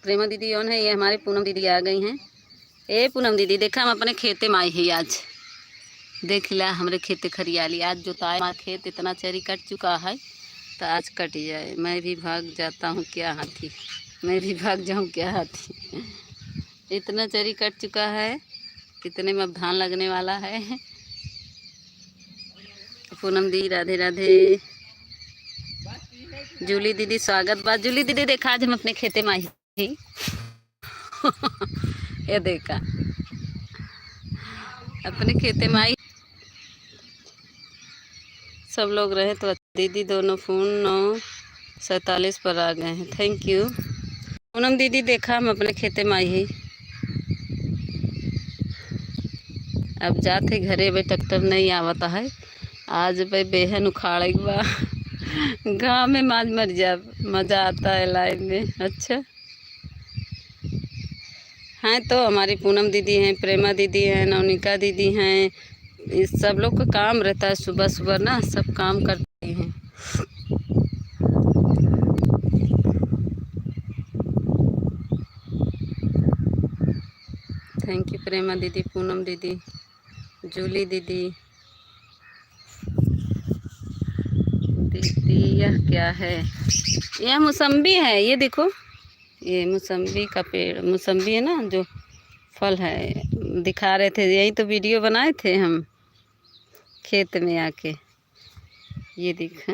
प्रेमा दीदी ऑन है, ये हमारी पूनम दीदी आ गई हैं। ए पूनम दीदी देखा हम अपने खेते में आई है आज। देख ला हमारे खेते खरियाली आज जोताए, हमारा खेत इतना चरी कट चुका है तो आज कट जाए। मैं भी भाग जाता हूँ क्या हाथी, मैं भी भाग जाऊँ क्या हाथी। इतना चरी कट चुका है, कितने में अब धान लगने वाला है। पूनम दी राधे राधे। जूली दीदी स्वागत बा। जूली दीदी देखा आज हम अपने खेते में आई थी। ये देखा अपने खेते में आई, सब लोग रहे तो दीदी दोनों फ़ोन 9:47 पर आ गए हैं। थैंक यू पूनम दीदी। देखा हम अपने खेते में आई ही। अब जाते घरे भाई ट्रैक्टर नहीं आवता है आज भाई बेहन उखाड़े बा। गाँव में माज मर जा मज़ा आता है लाइव में। अच्छा हैं तो हमारी पूनम दीदी हैं, प्रेमा दीदी हैं, नवनिका दीदी हैं। इस सब लोग का काम रहता है सुबह सुबह ना, सब काम करती हैं। थैंक यू प्रेमा दीदी, पूनम दीदी, जूली दीदी। दीदी यह क्या है? यह मौसम्बी है, ये देखो ये मौसम्बी का पेड़, मौसम्बी है ना जो फल है। दिखा रहे थे, यही तो वीडियो बनाए थे हम खेत में आके। ये देखा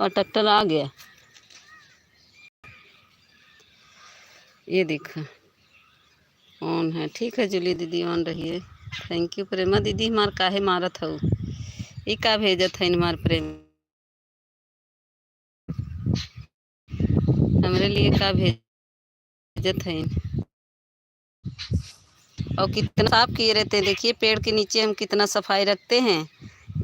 और ट्रैक्टर आ गया। ये देखा ऑन है। ठीक है जूली दीदी ऑन रही है। थैंक यू प्रेमा दीदी। हमार काहे मारत हूँ, ये का भेजत है हमार प्रेम, हमारे लिए का भेजत है। और कितना साफ किए रहते हैं। देखिए पेड़ के नीचे हम कितना सफाई रखते हैं,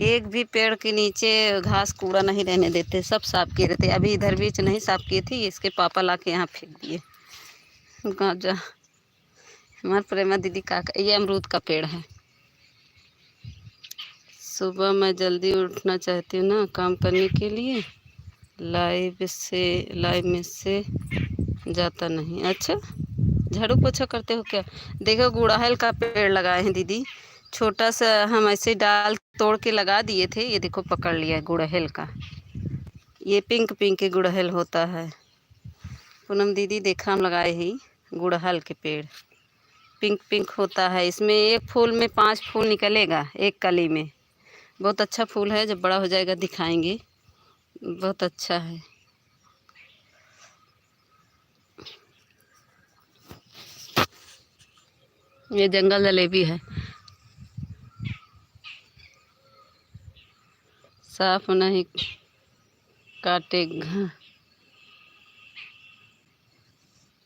एक भी पेड़ के नीचे घास कूड़ा नहीं रहने देते, सब साफ किए रहते। अभी इधर बीच नहीं साफ किए थे, इसके पापा ला के यहाँ फेंक दिए। गाजा हमारे प्रेमा दीदी का ये अमरूद का पेड़ है। सुबह मैं जल्दी उठना चाहती हूँ ना काम करने के लिए, लाइव में से जाता नहीं। अच्छा झाड़ू पोछा करते हो क्या? देखो गुड़हल का पेड़ लगाए हैं दीदी, छोटा सा हम ऐसे डाल तोड़ के लगा दिए थे। ये देखो पकड़ लिया है गुड़हल का, ये पिंक पिंक गुड़हल होता है। पूनम दीदी देखा हम लगाए ही गुड़हल के पेड़, पिंक पिंक होता है। इसमें एक फूल में 5 फूल निकलेगा एक कली में। बहुत अच्छा फूल है, जब बड़ा हो जाएगा दिखाएंगे। बहुत अच्छा है। ये जंगल जलेबी है, साफ नहीं काटेगा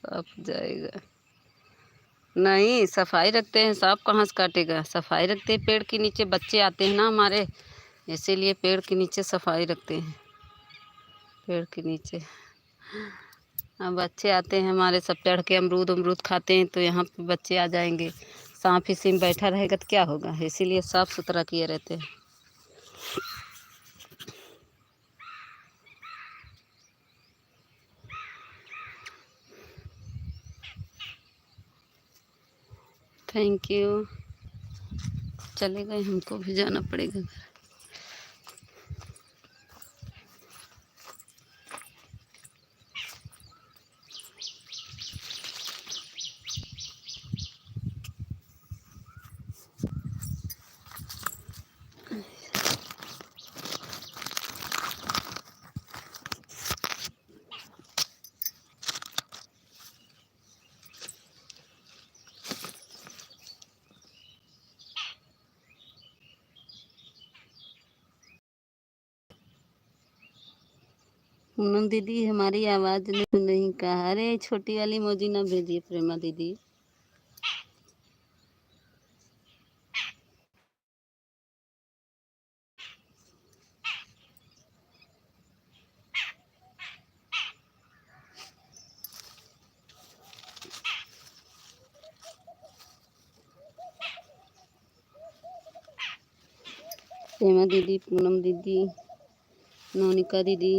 साफ जाएगा। नहीं सफाई रखते हैं, साफ कहाँ से काटेगा। सफाई रखते हैं, पेड़ के नीचे बच्चे आते हैं ना हमारे, इसीलिए पेड़ के नीचे सफाई रखते हैं। पेड़ के नीचे अब बच्चे आते हैं हमारे, सब चढ़ के अमरूद अमरूद खाते हैं, तो यहाँ पे बच्चे आ जाएंगे, सांप इसी में बैठा रहेगा तो क्या होगा। इसीलिए साफ सुथरा किए रहते हैं। Thank you. चले गए, हमको भी जाना पड़ेगा घर। पूनम दीदी हमारी आवाज़ नहीं कहा। अरे छोटी वाली मोजी ना भेजिए प्रेमा दीदी। प्रेमा दीदी, पूनम दीदी, नवनिका दीदी,